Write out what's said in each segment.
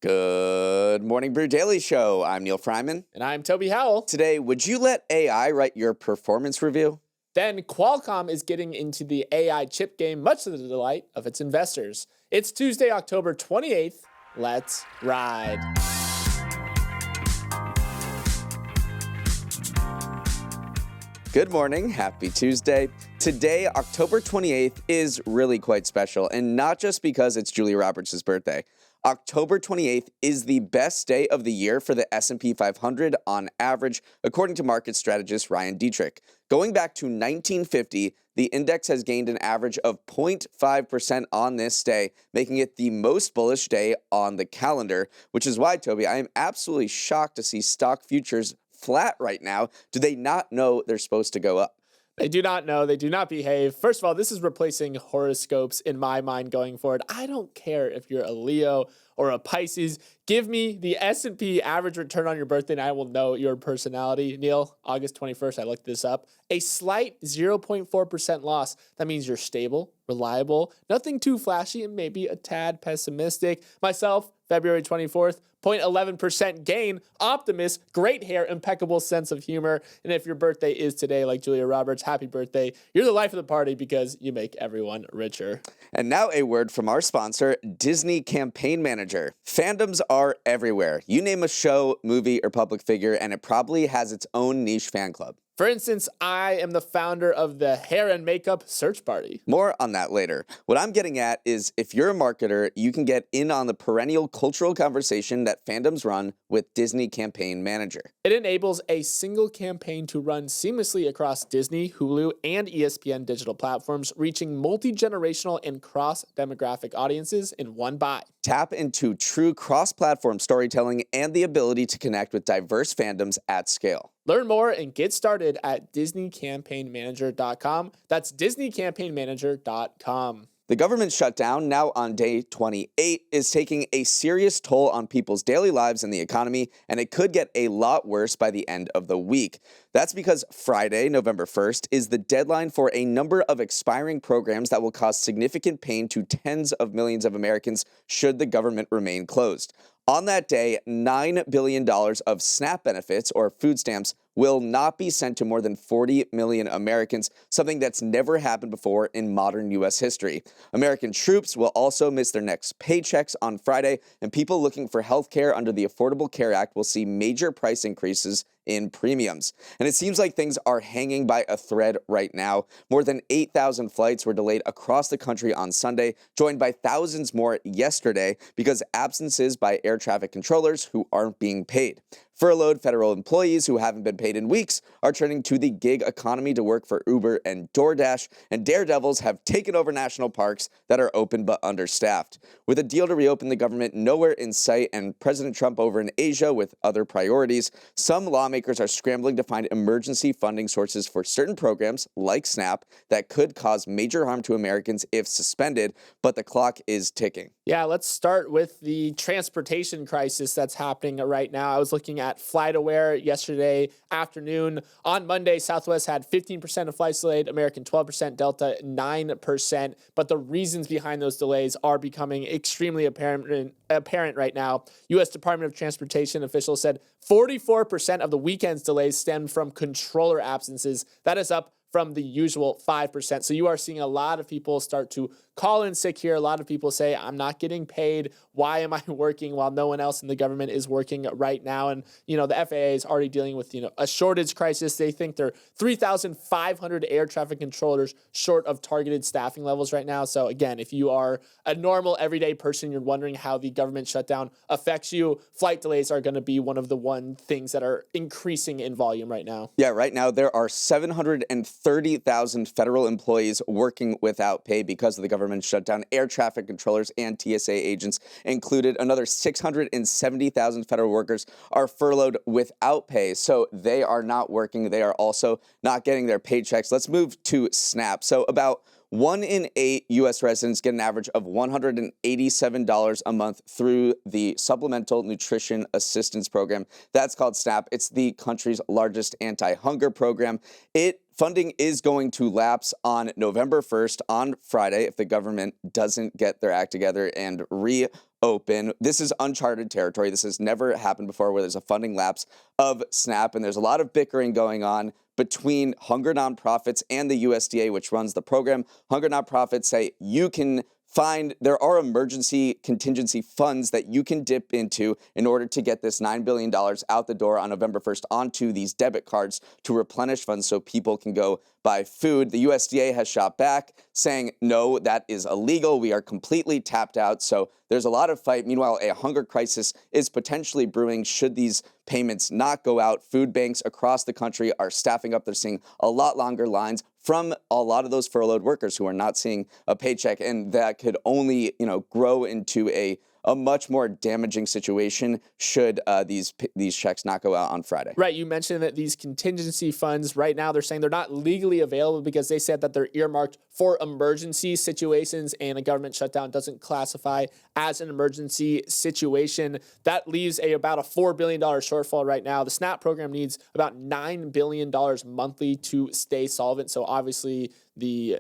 Good morning, Brew Daily show. I'm Neal Freyman. And I'm Toby Howell. Today, would you let AI write your performance review? Then Qualcomm is getting into the AI chip game, much to the delight of its investors. It's Tuesday, October 28th. Let's ride. Good morning. Happy Tuesday. Today, October 28th, is really quite special, and not just because it's Julia Roberts' birthday. October 28th is the best day of the year for the S&P 500 on average, according to market strategist Ryan Dietrich. Going back to 1950, the index has gained an average of 0.5% on this day, making it the most bullish day on the calendar, which is why, Toby, I am absolutely shocked to see stock futures flat right now. Do they not know they're supposed to go up? They do not know. They do not behave. First of all, this is replacing horoscopes in my mind going forward. I don't care if you're a Leo or a Pisces. Give me the S&P average return on your birthday and I will know your personality. Neal, August 21st, I looked this up. A slight 0.4% loss. That means you're stable, reliable, nothing too flashy, and maybe a tad pessimistic. Myself, February 24th, 0.11% gain, optimist, great hair, impeccable sense of humor. And if your birthday is today, like Julia Roberts, happy birthday. You're the life of the party because you make everyone richer. And now a word from our sponsor, Disney Campaign Manager. Fandoms are everywhere. You name a show, movie, or public figure, and it probably has its own niche fan club. For instance, I am the founder of the Hair and Makeup Search Party. More on that later. What I'm getting at is if you're a marketer, you can get in on the perennial cultural conversation that fandoms run with Disney Campaign Manager. It enables a single campaign to run seamlessly across Disney, Hulu, and ESPN digital platforms, reaching multi-generational and cross-demographic audiences in one buy. Tap into true cross-platform storytelling and the ability to connect with diverse fandoms at scale. Learn more and get started at DisneyCampaignManager.com. That's DisneyCampaignManager.com. The government shutdown, now on day 28, is taking a serious toll on people's daily lives and the economy, and it could get a lot worse by the end of the week. That's because Friday, November 1st, is the deadline for a number of expiring programs that will cause significant pain to tens of millions of Americans should the government remain closed. On that day, $9 billion of SNAP benefits, or food stamps, will not be sent to more than 40 million Americans, something that's never happened before in modern U.S. history. American troops will also miss their next paychecks on Friday, and people looking for health care under the Affordable Care Act will see major price increases in premiums. And it seems like things are hanging by a thread right now. More than 8,000 flights were delayed across the country on Sunday, joined by thousands more yesterday because absences by air traffic controllers who aren't being paid. Furloughed federal employees who haven't been paid in weeks are turning to the gig economy to work for Uber and DoorDash, and daredevils have taken over national parks that are open but understaffed. With a deal to reopen the government nowhere in sight and President Trump over in Asia with other priorities, some lawmakers are scrambling to find emergency funding sources for certain programs, like SNAP, that could cause major harm to Americans if suspended, but the clock is ticking. Yeah, let's start with the transportation crisis that's happening right now. I was looking at FlightAware yesterday afternoon. On Monday, Southwest had 15% of flights delayed, American 12%, Delta 9%. But the reasons behind those delays are becoming extremely apparent right now. U.S. Department of Transportation officials said 44% of the weekend's delays stemmed from controller absences. That is up from the usual 5%. So you are seeing a lot of people start to call in sick here. A lot of people say, I'm not getting paid. Why am I working while no one else in the government is working right now? And, the FAA is already dealing with, a shortage crisis. They think they're 3,500 air traffic controllers short of targeted staffing levels right now. So again, if you are a normal everyday person, you're wondering how the government shutdown affects you, flight delays are going to be one of the things that are increasing in volume right now. Yeah, right now there are 730,000 federal employees working without pay because of the government shutdown. Air traffic controllers and TSA agents included. Another 670,000 federal workers are furloughed without pay. So they are not working. They are also not getting their paychecks. Let's move to SNAP. So about 1 in 8 U.S. residents get an average of $187 a month through the Supplemental Nutrition Assistance Program. That's called SNAP. It's the country's largest anti-hunger program. Funding is going to lapse on November 1st, on Friday, if the government doesn't get their act together and reopen open. This is uncharted territory. This has never happened before where there's a funding lapse of SNAP, and there's a lot of bickering going on between hunger nonprofits and the USDA, which runs the program. Hunger nonprofits say there are emergency contingency funds that you can dip into in order to get this $9 billion out the door on November 1st onto these debit cards to replenish funds so people can go buy food. The USDA has shot back saying, no, that is illegal. We are completely tapped out. So there's a lot of fight. Meanwhile, a hunger crisis is potentially brewing should these payments not go out. Food banks across the country are staffing up. They're seeing a lot longer lines from a lot of those furloughed workers who are not seeing a paycheck, and that could only, grow into a much more damaging situation should these checks not go out on Friday. Right. You mentioned that these contingency funds right now, they're saying they're not legally available because they said that they're earmarked for emergency situations, and a government shutdown doesn't classify as an emergency situation. That leaves about a $4 billion shortfall right now. The SNAP program needs about $9 billion monthly to stay solvent. So obviously the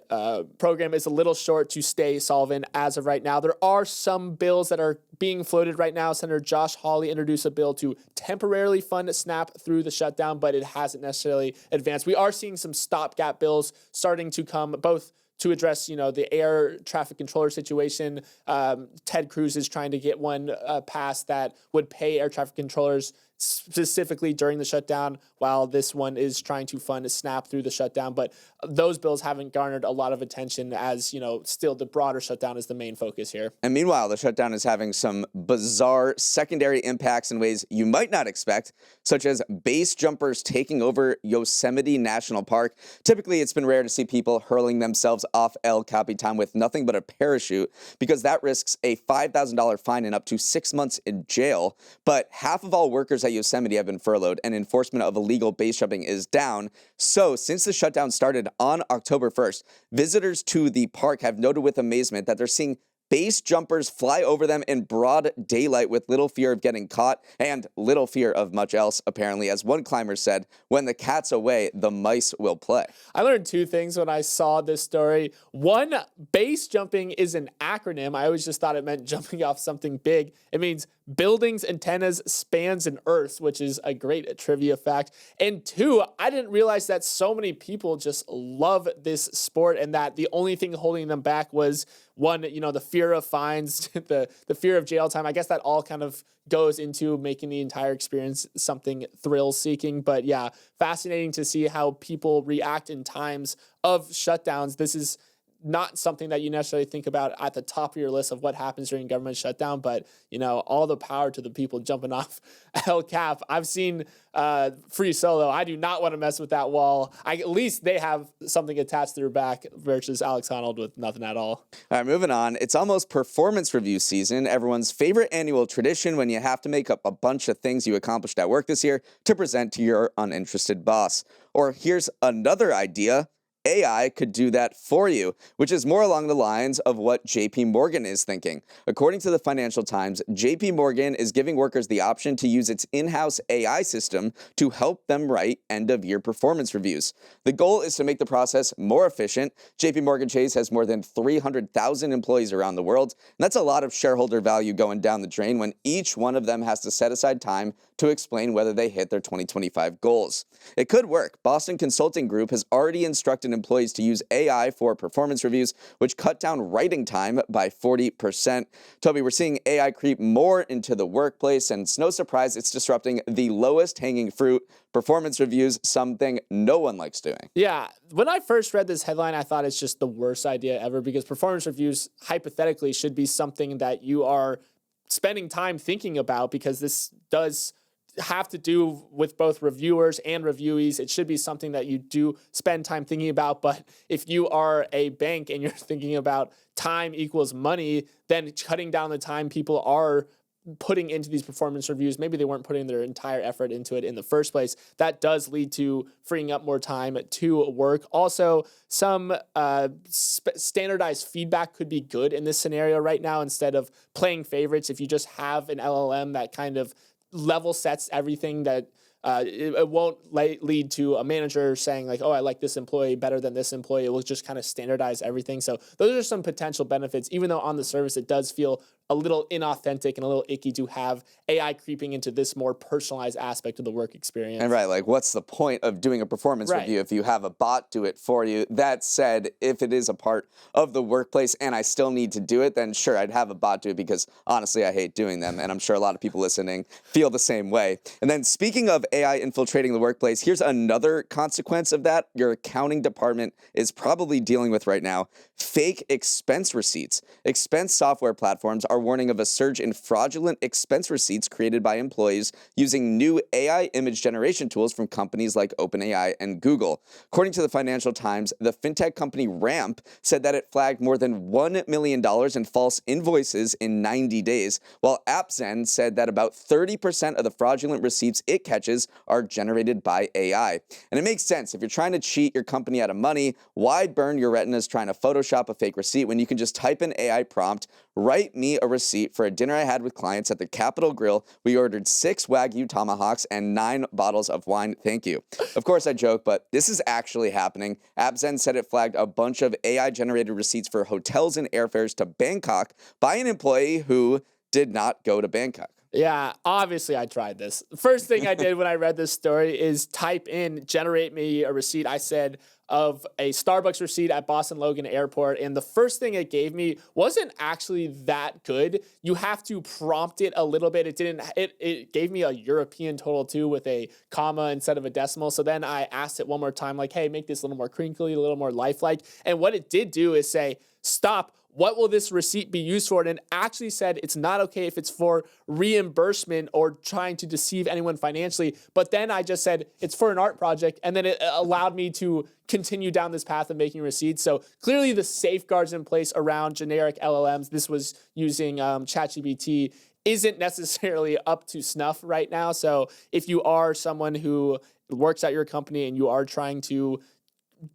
program is a little short to stay solvent as of right now. There are some bills that are being floated right now. Senator Josh Hawley introduced a bill to temporarily fund SNAP through the shutdown, but it hasn't necessarily advanced. We are seeing some stopgap bills starting to come, both to address, the air traffic controller situation. Ted Cruz is trying to get one passed that would pay air traffic controllers specifically during the shutdown, while this one is trying to fund a SNAP through the shutdown. But those bills haven't garnered a lot of attention as, still the broader shutdown is the main focus here. And meanwhile, the shutdown is having some bizarre secondary impacts in ways you might not expect, such as base jumpers taking over Yosemite National Park. Typically, it's been rare to see people hurling themselves off El Capitan with nothing but a parachute, because that risks a $5,000 fine and up to 6 months in jail. But half of all workers at Yosemite have been furloughed, and enforcement of illegal base jumping is down. So since the shutdown started on October 1st, visitors to the park have noted with amazement that they're seeing base jumpers fly over them in broad daylight with little fear of getting caught and little fear of much else, apparently. As one climber said, when the cat's away, the mice will play. I learned two things when I saw this story. One, base jumping is an acronym. I always just thought it meant jumping off something big. It means buildings, antennas, spans, and earths, which is a great trivia fact. And two, I didn't realize that so many people just love this sport, and that the only thing holding them back was one, the fear of fines, the fear of jail time. I guess that all kind of goes into making the entire experience something thrill-seeking. But yeah, fascinating to see how people react in times of shutdowns. This is not something that you necessarily think about at the top of your list of what happens during government shutdown, but all the power to the people jumping off El Cap. I've seen Free Solo. I do not want to mess with that wall. At least they have something attached to their back versus Alex Honnold with nothing at all. All right, moving on. It's almost performance review season, everyone's favorite annual tradition when you have to make up a bunch of things you accomplished at work this year to present to your uninterested boss. Or here's another idea. AI could do that for you, which is more along the lines of what JP Morgan is thinking. According to the Financial Times, JP Morgan is giving workers the option to use its in-house AI system to help them write end-of-year performance reviews. The goal is to make the process more efficient. JP Morgan Chase has more than 300,000 employees around the world, and that's a lot of shareholder value going down the drain when each one of them has to set aside time to explain whether they hit their 2025 goals. It could work. Boston Consulting Group has already instructed employees to use AI for performance reviews, which cut down writing time by 40%. Toby, we're seeing AI creep more into the workplace, and it's no surprise it's disrupting the lowest hanging fruit, performance reviews, something no one likes doing. Yeah, when I first read this headline, I thought it's just the worst idea ever, because performance reviews hypothetically should be something that you are spending time thinking about, because this does have to do with both reviewers and reviewees. It should be something that you do spend time thinking about. But if you are a bank and you're thinking about time equals money, then cutting down the time people are putting into these performance reviews, maybe they weren't putting their entire effort into it in the first place. That does lead to freeing up more time to work. Also, some standardized feedback could be good in this scenario right now, instead of playing favorites. If you just have an LLM that kind of level sets everything, that it won't lead to a manager saying like, oh, I like this employee better than this employee. It will just kind of standardize everything. So those are some potential benefits, even though on the surface it does feel a little inauthentic and a little icky to have AI creeping into this more personalized aspect of the work experience. And right, like what's the point of doing a performance review if you have a bot do it for you? That said, if it is a part of the workplace and I still need to do it, then sure, I'd have a bot do it because honestly, I hate doing them. And I'm sure a lot of people listening feel the same way. And then speaking of AI infiltrating the workplace, here's another consequence of that your accounting department is probably dealing with right now: fake expense receipts. Expense software platforms are warning of a surge in fraudulent expense receipts created by employees using new AI image generation tools from companies like OpenAI and Google. According to the Financial Times, the fintech company Ramp said that it flagged more than $1 million in false invoices in 90 days, while AppZen said that about 30% of the fraudulent receipts it catches are generated by AI. And it makes sense. If you're trying to cheat your company out of money, why burn your retinas trying to Photoshop a fake receipt when you can just type in AI prompt, "Write me a receipt for a dinner I had with clients at the Capitol Grill. We ordered 6 Wagyu tomahawks and 9 bottles of wine. Thank you." Of course, I joke, but this is actually happening. AppZen said it flagged a bunch of AI-generated receipts for hotels and airfares to Bangkok by an employee who did not go to Bangkok. Yeah, obviously I tried this. The first thing I did when I read this story is type in, generate me a receipt. I said of a Starbucks receipt at Boston Logan Airport. And the first thing it gave me wasn't actually that good. You have to prompt it a little bit. It gave me a European total too with a comma instead of a decimal. So then I asked it one more time, like, hey, make this a little more crinkly, a little more lifelike. And what it did do is say, stop. What will this receipt be used for? And it actually said it's not okay if it's for reimbursement or trying to deceive anyone financially. But then I just said it's for an art project. And then it allowed me to continue down this path of making receipts. So clearly the safeguards in place around generic LLMs, this was using ChatGPT, isn't necessarily up to snuff right now. So if you are someone who works at your company and you are trying to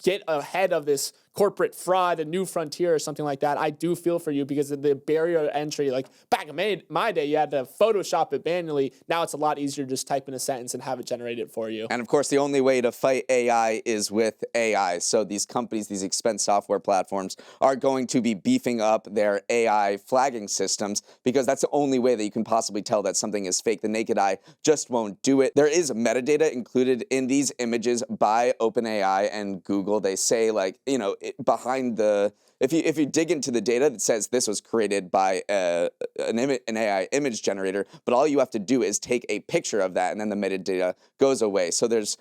get ahead of this corporate fraud, a new frontier or something like that, I do feel for you because of the barrier to entry. Like back in my day, you had to Photoshop it manually. Now it's a lot easier to just type in a sentence and have it generated for you. And of course, the only way to fight AI is with AI. So these companies, these expense software platforms are going to be beefing up their AI flagging systems because that's the only way that you can possibly tell that something is fake. The naked eye just won't do it. There is metadata included in these images by OpenAI and Google. They say, like, you know, behind the, if you dig into the data that says this was created by an AI image generator, but all you have to do is take a picture of that and then the metadata goes away. So there's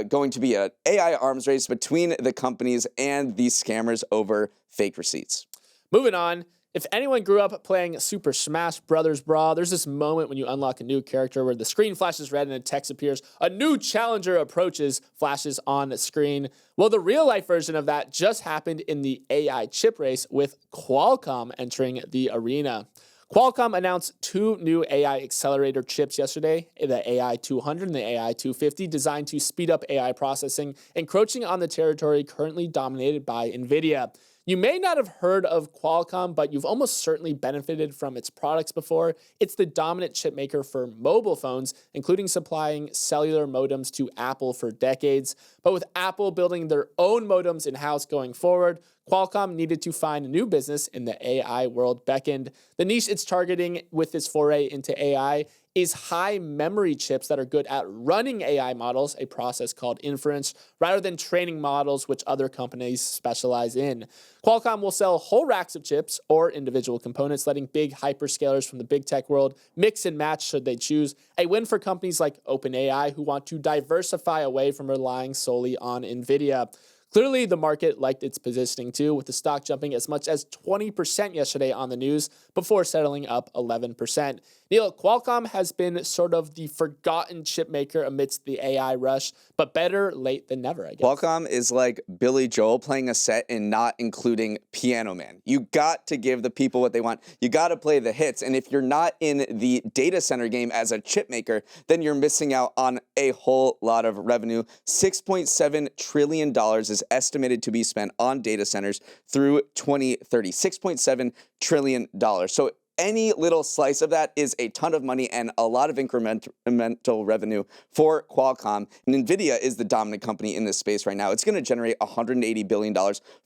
going to be an AI arms race between the companies and these scammers over fake receipts. Moving on. If anyone grew up playing Super Smash Bros. Brawl, there's this moment when you unlock a new character where the screen flashes red and a text appears. A new challenger approaches, flashes on the screen. Well, the real-life version of that just happened in the AI chip race with Qualcomm entering the arena. Qualcomm announced 2 new AI accelerator chips yesterday, the AI 200 and the AI 250, designed to speed up AI processing, encroaching on the territory currently dominated by NVIDIA. You may not have heard of Qualcomm, but you've almost certainly benefited from its products before. It's the dominant chip maker for mobile phones, including supplying cellular modems to Apple for decades. But with Apple building their own modems in-house going forward, Qualcomm needed to find a new business in the AI world beckoned. The niche it's targeting with this foray into AI is high memory chips that are good at running AI models, a process called inference, rather than training models, which other companies specialize in. Qualcomm will sell whole racks of chips or individual components, letting big hyperscalers from the big tech world mix and match should they choose. A win for companies like OpenAI, who want to diversify away from relying solely on NVIDIA. Clearly, the market liked its positioning too, with the stock jumping as much as 20% yesterday on the news before settling up 11%. Neal, Qualcomm has been sort of the forgotten chip maker amidst the AI rush, but better late than never, I guess. Qualcomm is like Billy Joel playing a set and not including Piano Man. You got to give the people what they want. You got to play the hits. And if you're not in the data center game as a chip maker, then you're missing out on a whole lot of revenue. $6.7 trillion is estimated to be spent on data centers through 2030. $6.7 trillion. So any little slice of that is a ton of money and a lot of incremental revenue for Qualcomm. And NVIDIA is the dominant company in this space right now. It's going to generate $180 billion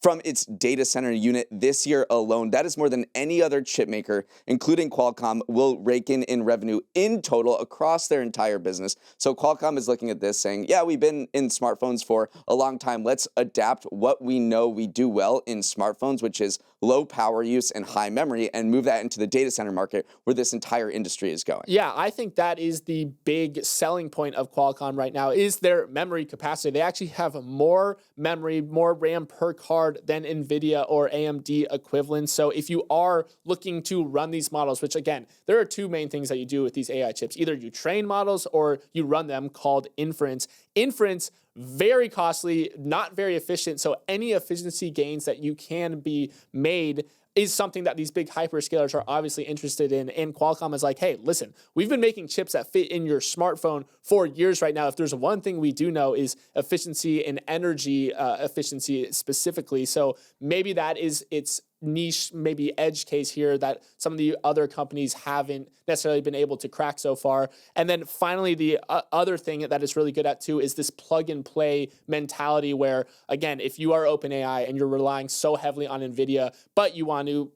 from its data center unit this year alone. That is more than any other chip maker, including Qualcomm, will rake in revenue in total across their entire business. So Qualcomm is looking at this saying, yeah, we've been in smartphones for a long time. Let's adapt what we know we do well in smartphones, which is low power use and high memory, and move that into the data center market where this entire industry is going. Yeah, I think that is the big selling point of Qualcomm right now is their memory capacity. They actually have more memory, more RAM per card than NVIDIA or AMD equivalent. So if you are looking to run these models, which again, there are two main things that you do with these AI chips. Either you train models or you run them, called inference. Inference, very costly, not very efficient. So any efficiency gains that you can be made is something that these big hyperscalers are obviously interested in. And Qualcomm is like, hey, listen, we've been making chips that fit in your smartphone for years right now. If there's one thing we do know is efficiency and energy efficiency specifically. So maybe that is its niche, maybe edge case here that some of the other companies haven't necessarily been able to crack so far. And then finally, the other thing that it's really good at too is this plug and play mentality where, again, if you are OpenAI and you're relying so heavily on NVIDIA, but you want to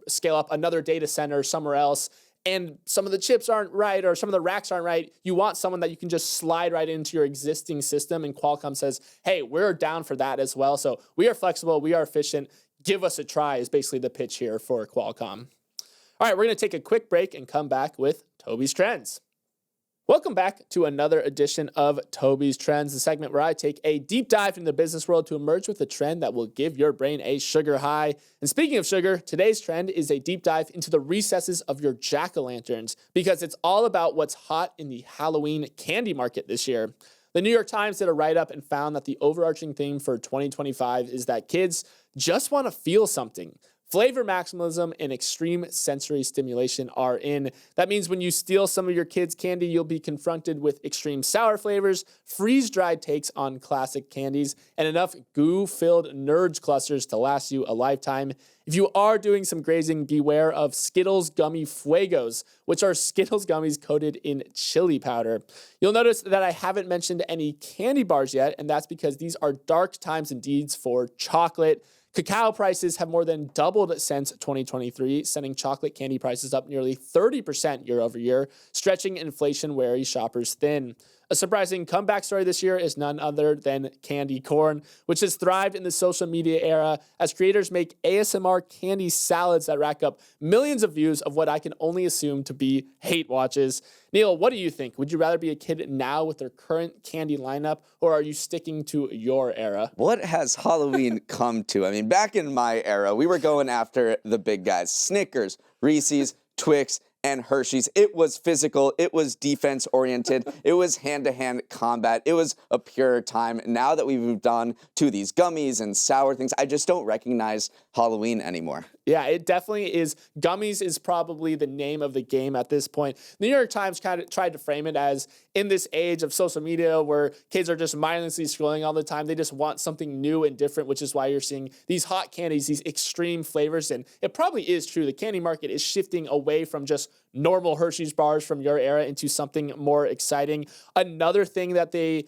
scale up another data center somewhere else, and some of the chips aren't right or some of the racks aren't right, you want someone that you can just slide right into your existing system. And Qualcomm says, hey, we're down for that as well. So we are flexible, we are efficient. Give us a try is basically the pitch here for Qualcomm. All right, we're going to take a quick break and come back with Toby's Trends. Welcome back to another edition of Toby's Trends, the segment where I take a deep dive into the business world to emerge with a trend that will give your brain a sugar high. And speaking of sugar, today's trend is a deep dive into the recesses of your jack-o'-lanterns because it's all about what's hot in the Halloween candy market this year. The New York Times did a write-up and found that the overarching theme for 2025 is that kids just want to feel something. Flavor maximalism and extreme sensory stimulation are in. That means when you steal some of your kids' candy, you'll be confronted with extreme sour flavors, freeze-dried takes on classic candies, and enough goo-filled nerds clusters to last you a lifetime. If you are doing some grazing, beware of Skittles Gummy Fuegos, which are Skittles gummies coated in chili powder. You'll notice that I haven't mentioned any candy bars yet, and that's because these are dark times indeed for chocolate. Cacao prices have more than doubled since 2023, sending chocolate candy prices up nearly 30% year over year, stretching inflation-wary shoppers thin. A surprising comeback story this year is none other than candy corn, which has thrived in the social media era as creators make ASMR candy salads that rack up millions of views of what I can only assume to be hate watches. Neal, what do you think? Would you rather be a kid now with their current candy lineup, or are you sticking to your era? What has Halloween come to? I mean, back in my era, we were going after the big guys. Snickers, Reese's, Twix, and Hershey's. It was physical. It was defense-oriented. It was hand-to-hand combat. It was a pure time. Now that we've moved on to these gummies and sour things, I just don't recognize Halloween anymore. Yeah, it definitely is. Gummies is probably the name of the game at this point. The New York Times kind of tried to frame it as, in this age of social media where kids are just mindlessly scrolling all the time, they just want something new and different, which is why you're seeing these hot candies, these extreme flavors. And it probably is true. The candy market is shifting away from just normal Hershey's bars from your era into something more exciting. Another thing that they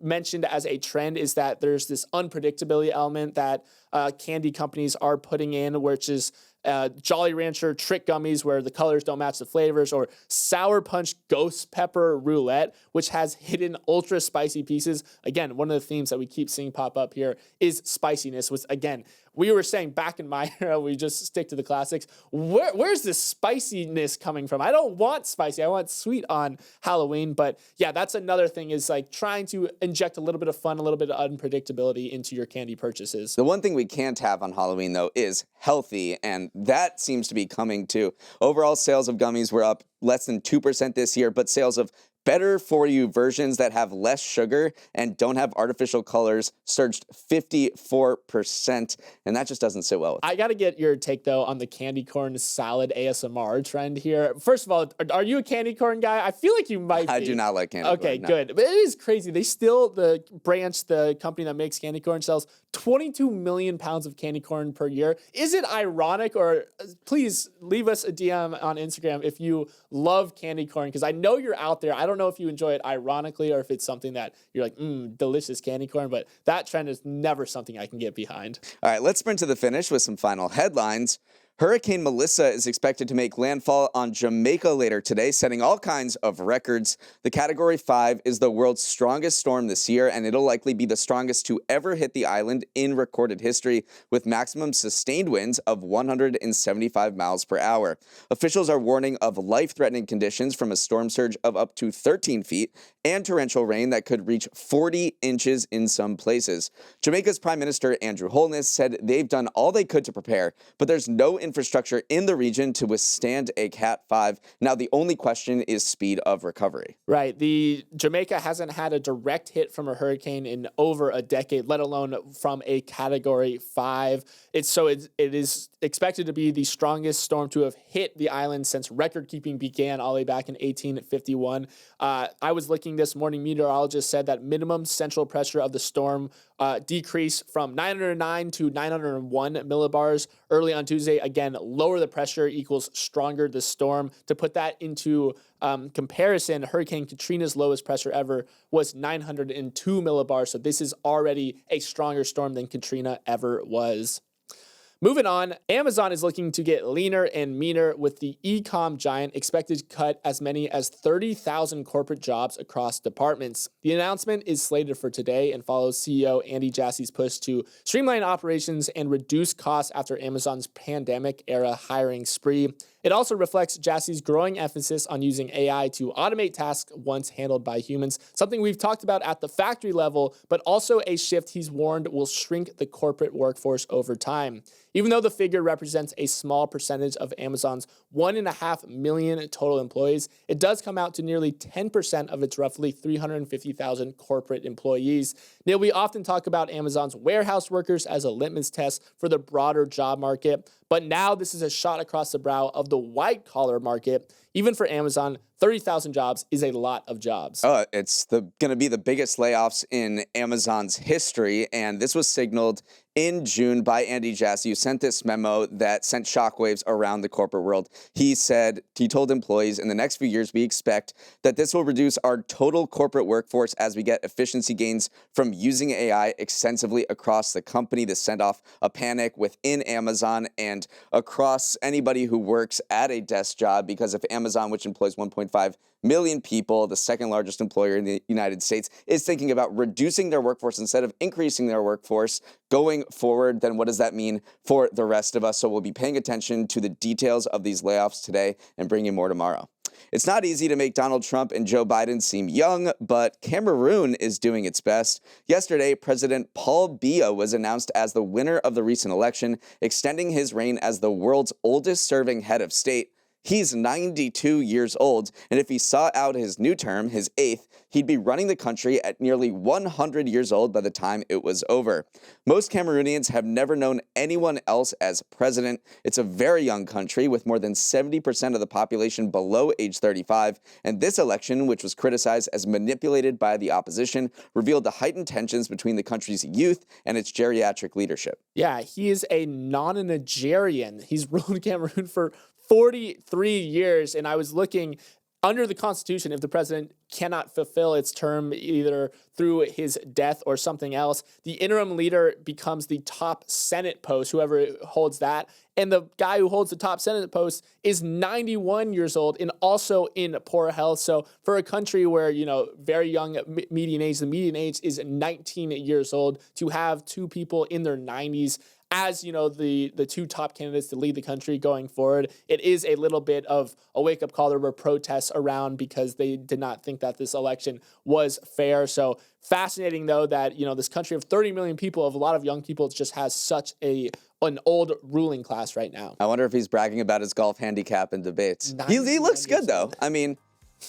mentioned as a trend is that there's this unpredictability element that candy companies are putting in, which is Jolly Rancher Trick Gummies where the colors don't match the flavors, or Sour Punch Ghost Pepper Roulette, which has hidden ultra spicy pieces. Again, one of the themes that we keep seeing pop up here is spiciness, which again, we were saying back in my era, we just stick to the classics. Where's this spiciness coming from? I don't want spicy. I want sweet on Halloween. But yeah, that's another thing, is like trying to inject a little bit of fun, a little bit of unpredictability into your candy purchases. The one thing we can't have on Halloween, though, is healthy, and that seems to be coming too. Overall sales of gummies were up less than 2% this year, but sales of better for you versions that have less sugar and don't have artificial colors surged 54%, and that just doesn't sit well with me. I got to get your take, though, on the candy corn salad ASMR trend here. First of all, are you a candy corn guy? I feel like you might be. I do not like candy corn. Okay, no. good. But it is crazy. They still, the company that makes candy corn sells 22 million pounds of candy corn per year. Is it ironic, or please leave us a DM on Instagram if you love candy corn, because I know you're out there. I don't know if you enjoy it ironically or if it's something that you're like, delicious candy corn, but that trend is never something I can get behind. All right, let's sprint to the finish with some final headlines. Hurricane Melissa is expected to make landfall on Jamaica later today, setting all kinds of records. The Category 5 is the world's strongest storm this year, and it'll likely be the strongest to ever hit the island in recorded history, with maximum sustained winds of 175 miles per hour. Officials are warning of life-threatening conditions from a storm surge of up to 13 feet and torrential rain that could reach 40 inches in some places. Jamaica's Prime Minister Andrew Holness said they've done all they could to prepare, but there's no infrastructure in the region to withstand a Cat 5. Now, the only question is speed of recovery. Right. The Jamaica hasn't had a direct hit from a hurricane in over a decade, let alone from a Category 5. It is expected to be the strongest storm to have hit the island since record keeping began all the way back in 1851. I was looking this morning, meteorologists said that minimum central pressure of the storm decreased from 909 to 901 millibars early on Tuesday. Again, lower the pressure equals stronger the storm. To put that into comparison, Hurricane Katrina's lowest pressure ever was 902 millibars. So this is already a stronger storm than Katrina ever was. Moving on, Amazon is looking to get leaner and meaner, with the e-com giant expected to cut as many as 30,000 corporate jobs across departments. The announcement is slated for today and follows CEO Andy Jassy's push to streamline operations and reduce costs after Amazon's pandemic-era hiring spree. It also reflects Jassy's growing emphasis on using AI to automate tasks once handled by humans, something we've talked about at the factory level, but also a shift he's warned will shrink the corporate workforce over time. Even though the figure represents a small percentage of Amazon's 1.5 million total employees, it does come out to nearly 10% of its roughly 350,000 corporate employees. Neal, we often talk about Amazon's warehouse workers as a litmus test for the broader job market, but now this is a shot across the brow of the white-collar market. Even for Amazon, 30,000 jobs is a lot of jobs. It's going to be the biggest layoffs in Amazon's history, and this was signaled in June by Andy Jassy, who sent this memo that sent shockwaves around the corporate world. He told employees, in the next few years, we expect that this will reduce our total corporate workforce as we get efficiency gains from using AI extensively across the company. This sent off a panic within Amazon and across anybody who works at a desk job, because if Amazon, which employs 1.5 million people, the second largest employer in the United States, is thinking about reducing their workforce instead of increasing their workforce going forward, then what does that mean for the rest of us? So we'll be paying attention to the details of these layoffs today and bringing more tomorrow. It's not easy to make Donald Trump and Joe Biden seem young, but Cameroon is doing its best. Yesterday, President Paul Biya was announced as the winner of the recent election, extending his reign as the world's oldest serving head of state. He's 92 years old, and if he saw out his new term, his 8th, he'd be running the country at nearly 100 years old by the time it was over. Most Cameroonians have never known anyone else as president. It's a very young country with more than 70% of the population below age 35, and this election, which was criticized as manipulated by the opposition, revealed the heightened tensions between the country's youth and its geriatric leadership. Yeah, he is a non-Nigerian. He's ruled Cameroon for 43 years, and I was looking under the Constitution, if the president cannot fulfill its term either through his death or something else, the interim leader becomes the top Senate post, whoever holds that. And the guy who holds the top Senate post is 91 years old and also in poor health. So for a country where, very young median age, the median age is 19 years old, to have two people in their 90s as the two top candidates to lead the country going forward, it is a little bit of a wake-up call. There were protests around because they did not think that this election was fair. So fascinating, though, that this country of 30 million people, of a lot of young people, just has such an old ruling class right now. I wonder if he's bragging about his golf handicap in debates. He looks good, though. I mean,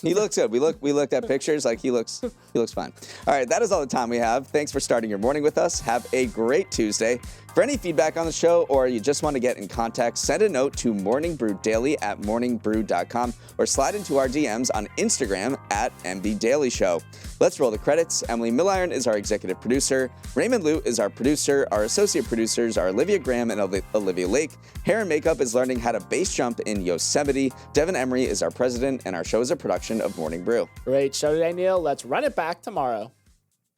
he looks good. We looked at pictures, like he looks fine. All right, that is all the time we have. Thanks for starting your morning with us. Have a great Tuesday. For any feedback on the show, or you just want to get in contact, send a note to morningbrew@morningbrew.com or slide into our DMs on Instagram @MBDailyShow. Let's roll the credits. Emily Milliron is our executive producer. Raymond Lute is our producer. Our associate producers are Olivia Graham and Olivia Lake. Hair and makeup is learning how to base jump in Yosemite. Devin Emery is our president, and our show is a production of Morning Brew. Great show today, Neal. Let's run it back tomorrow.